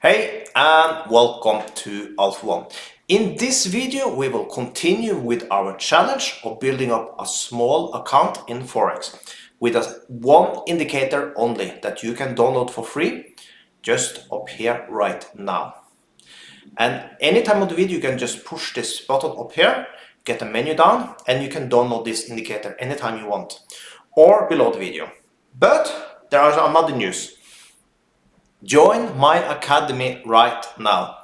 Hey and welcome to Alpha One. In this video we will continue with our challenge of building up a small account in Forex with one indicator only that you can download for free just up here right now. And any time of the video you can just push this button up here, get the menu down, and you can download this indicator anytime you want or below the video. But there is another news. Join my academy right now.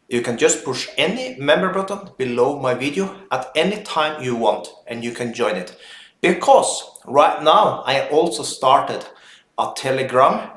You can just push any member button below my video at any time you want and you can join it. Because right now I also started a Telegram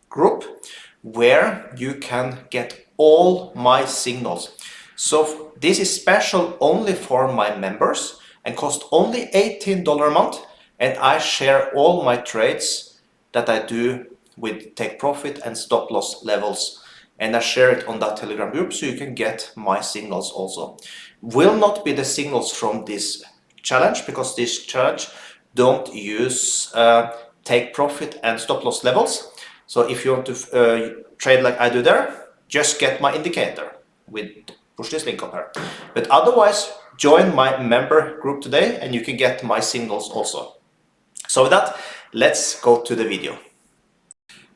group where you can get all my signals. So this is special only for my members and cost only $18 a month, and I share all my trades that I do with take profit and stop loss levels, and I share it on that Telegram group so you can get my signals also. Will not be the signals from this challenge because this challenge don't use take profit and stop loss levels. So if you want to trade like I do there, just get my indicator with push this link up here. But otherwise, join my member group today and you can get my signals also. So with that, let's go to the video.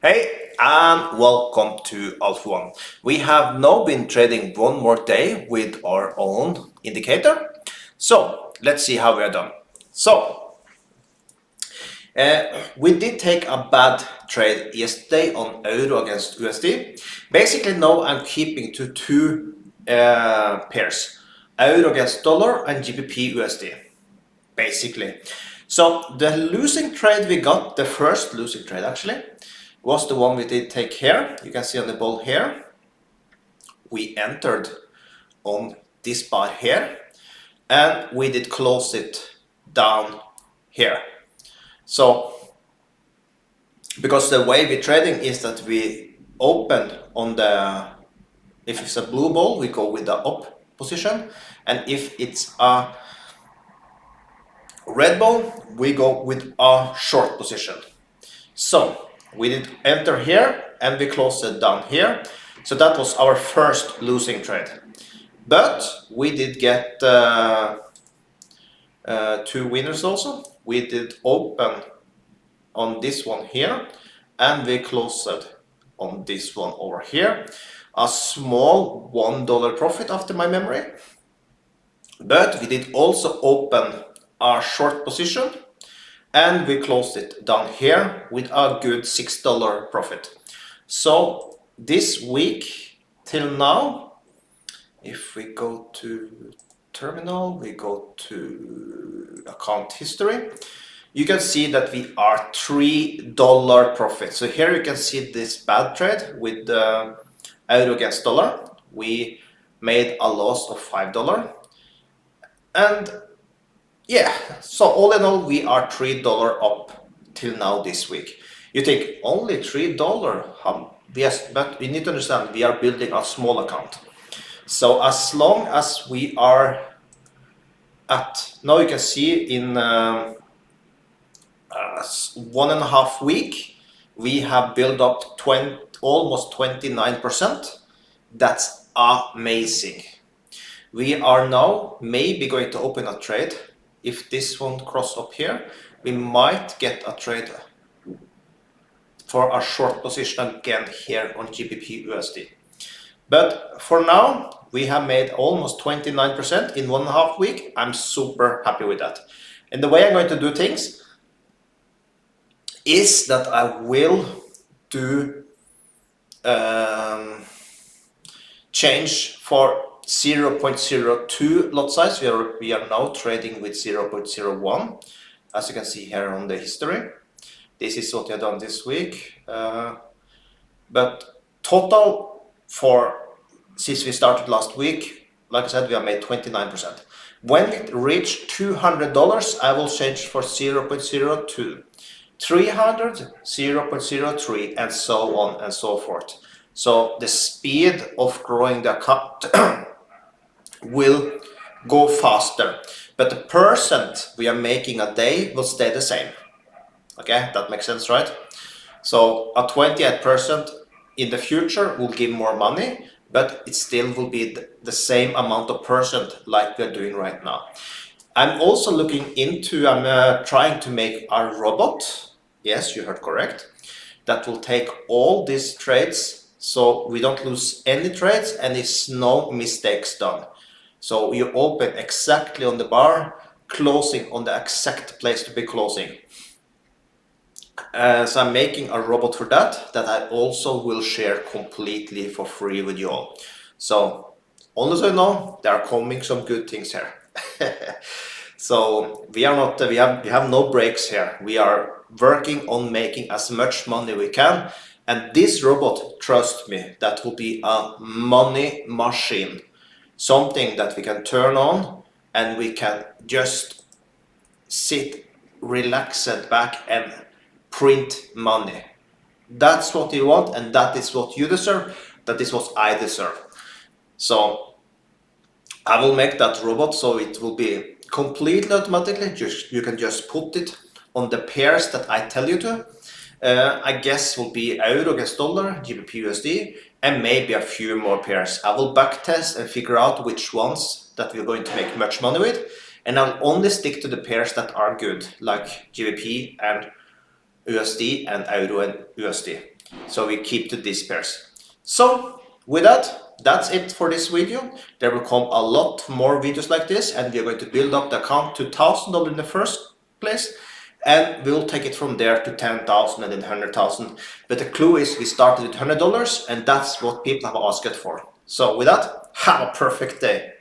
Hey and welcome to Alpha One. We have now been trading one more day with our own indicator. So let's see how we are done. So we did take a bad trade yesterday on Euro against USD. Basically now I'm keeping to two pairs, Euro against dollar and GBP USD, basically. So the losing trade we got, the first losing trade actually, was the one we did take here. You can see on the ball here, we entered on this bar here and we did close it down here. So because the way we're trading is that we open on the, if it's a blue ball we go with the up position, and if it's a red ball we go with a short position. So we did enter here and we closed it down here. So that was our first losing trade. But we did get two winners also. We did open on this one here and we closed it on this one over here. A small $1 profit after my memory. But we did also open our short position and we closed it down here with a good $6 profit. So this week till now, if we go to terminal, we go to account history, you can see that we are $3 profit. So here you can see this bad trade with the euro against dollar. We made a loss of $5, and yeah, so all in all, we are $3 up till now this week. You think only $3? Yes, but we need to understand we are building a small account. So as long as we are at, now you can see in 1.5 weeks, we have built up almost 29%. That's amazing. We are now maybe going to open a trade. If this one cross up here, we might get a trade for a short position again here on GBP USD. But for now, we have made almost 29% in 1.5 weeks. I'm super happy with that. And the way I'm going to do things is that I will do change for 0.02 lot size. We are now trading with 0.01, as you can see here on the history. This is what we have done this week. But total for, since we started last week, like I said, we have made 29%. When it reach $200, I will change for 0.02, 300, 0.03, and so on and so forth. So the speed of growing the account will go faster, but the percent we are making a day will stay the same. Okay, that makes sense, right? So a 28% in the future will give more money, but it still will be the same amount of percent like we're doing right now. I'm also looking into, I'm trying to make a robot, yes, you heard correct, that will take all these trades so we don't lose any trades and it's no mistakes done. So you open exactly on the bar, closing on the exact place to be closing. So I'm making a robot for that I also will share completely for free with you all. So only so you know, there are coming some good things here. So we are not, we have no breaks here. We are working on making as much money we can. And this robot, trust me, that will be a money machine. Something that we can turn on and we can just sit relaxed back and print money. That's what you want and that is what you deserve. That is what I deserve. So I will make that robot so it will be completely automatically. You can just put it on the pairs that I tell you to. I guess will be euro against dollar, GBP USD, and maybe a few more pairs. I will backtest and figure out which ones that we're going to make much money with, and I'll only stick to the pairs that are good, like GBP and USD and euro and USD. So we keep to these pairs. So with that, that's it for this video. There will come a lot more videos like this, and we're going to build up the account to $1,000 in the first place, and we'll take it from there to 10,000 and then 100,000. But the clue is we started with $100, and that's what people have asked for. So with that, have a perfect day.